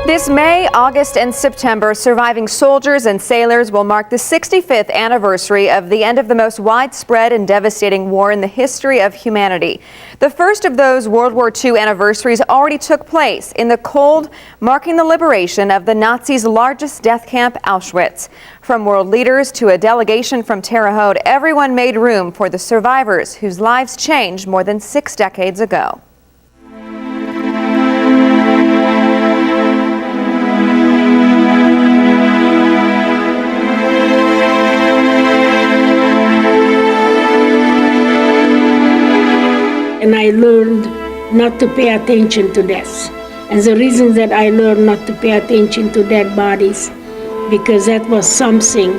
This May, August, and September, surviving soldiers and sailors will mark the 65th anniversary of the end of the most widespread and devastating war in the history of humanity. The first of those World War II anniversaries already took place in the cold, marking the liberation of the Nazis' largest death camp, Auschwitz. From world leaders to a delegation from Terre Haute, everyone made room for the survivors whose lives changed more than 6 decades ago. And I learned not to pay attention to this. And the reason that I learned not to pay attention to dead bodies, because that was something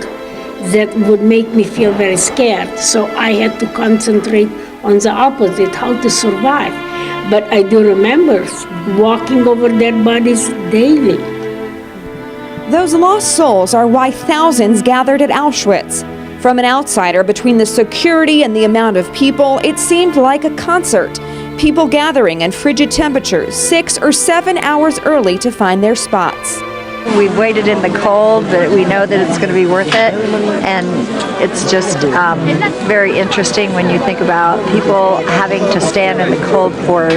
that would make me feel very scared. So I had to concentrate on the opposite, how to survive. But I do remember walking over dead bodies daily. Those lost souls are why thousands gathered at Auschwitz. From an outsider, between the security and the amount of people, it seemed like a concert. People gathering in frigid temperatures 6 or 7 hours early to find their spots. We've waited in the cold, but we know that it's going to be worth it, and it's just very interesting when you think about people having to stand in the cold for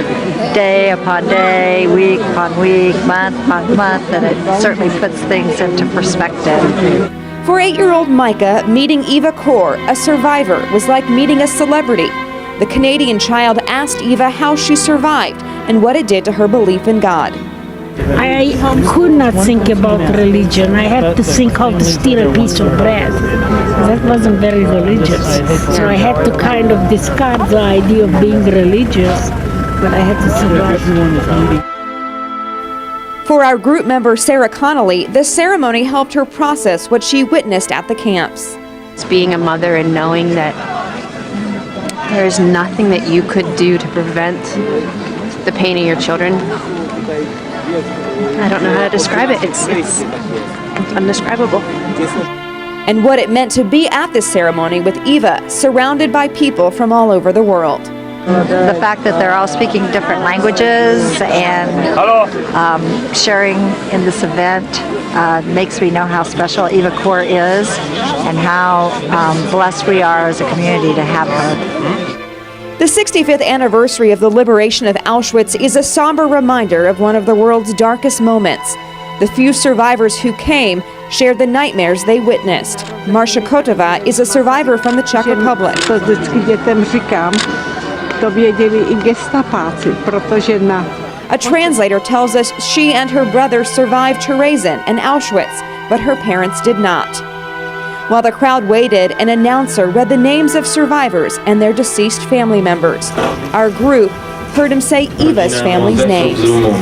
day upon day, week upon week, month upon month, and it certainly puts things into perspective. For 8-year-old Micah, meeting Eva Kaur, a survivor, was like meeting a celebrity. The Canadian child asked Eva how she survived and what it did to her belief in God. I could not think about religion. I had to think how to steal a piece of bread. That wasn't very religious. So I had to kind of discard the idea of being religious, but I had to survive. For our group member Sarah Connolly, the ceremony helped her process what she witnessed at the camps. It's being a mother and knowing that there's nothing that you could do to prevent the pain of your children. I don't know how to describe it. It's undescribable. And what it meant to be at this ceremony with Eva, surrounded by people from all over the world. The fact that they're all speaking different languages and sharing in this event makes me know how special Eva Kaur is and how blessed we are as a community to have her. The 65th anniversary of the liberation of Auschwitz is a somber reminder of one of the world's darkest moments. The few survivors who came shared the nightmares they witnessed. Marcia Kotova is a survivor from the Czech Republic. A translator tells us she and her brother survived Terezin and Auschwitz, but her parents did not. While the crowd waited, an announcer read the names of survivors and their deceased family members. Our group heard him say Eva's family's names. Ewa,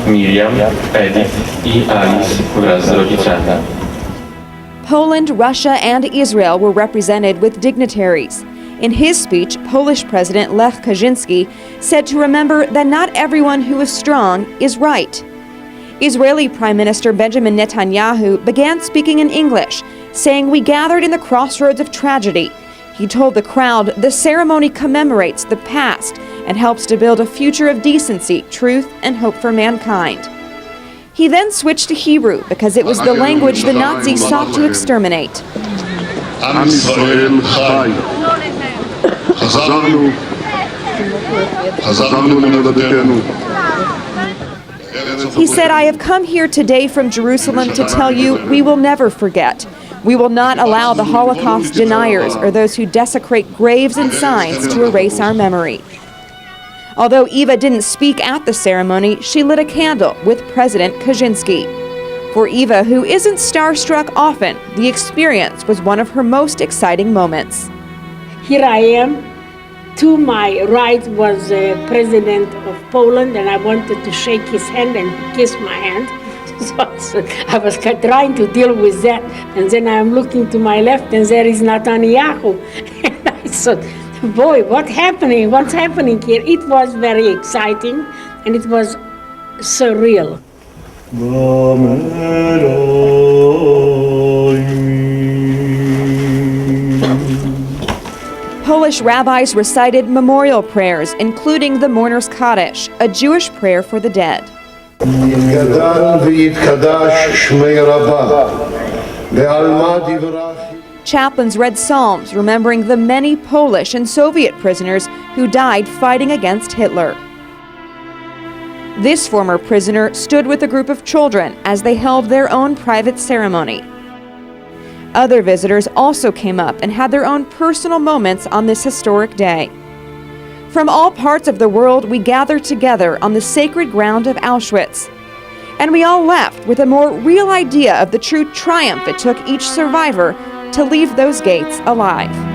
Miriam, Edith I Alice wraz z rodzicami. Poland, Russia, and Israel were represented with dignitaries. In his speech, Polish President Lech Kaczynski said to remember that not everyone who is strong is right. Israeli Prime Minister Benjamin Netanyahu began speaking in English, saying, "We gathered in the crossroads of tragedy." He told the crowd the ceremony commemorates the past and helps to build a future of decency, truth, and hope for mankind. He then switched to Hebrew because it was the language the Nazis sought to exterminate. He said, "I have come here today from Jerusalem to tell you we will never forget. We will not allow the Holocaust deniers or those who desecrate graves and signs to erase our memory." Although Eva didn't speak at the ceremony, she lit a candle with President Kaczynski. For Eva, who isn't starstruck often, the experience was one of her most exciting moments. Here I am. To my right was the President of Poland, and I wanted to shake his hand and kiss my hand. So I was trying to deal with that, and then I'm looking to my left, and there is Netanyahu. And I thought, boy, what's happening? What's happening here? It was very exciting, and it was surreal. Polish rabbis recited memorial prayers, including the Mourner's Kaddish, a Jewish prayer for the dead. יתגדל ויתקדש שמי רבה, בעלמא דברך. Chaplains read psalms remembering the many Polish and Soviet prisoners who died fighting against Hitler. This former prisoner stood with a group of children as they held their own private ceremony. Other visitors also came up and had their own personal moments on this historic day. From all parts of the world, we gathered together on the sacred ground of Auschwitz. And we all left with a more real idea of the true triumph it took each survivor to leave those gates alive.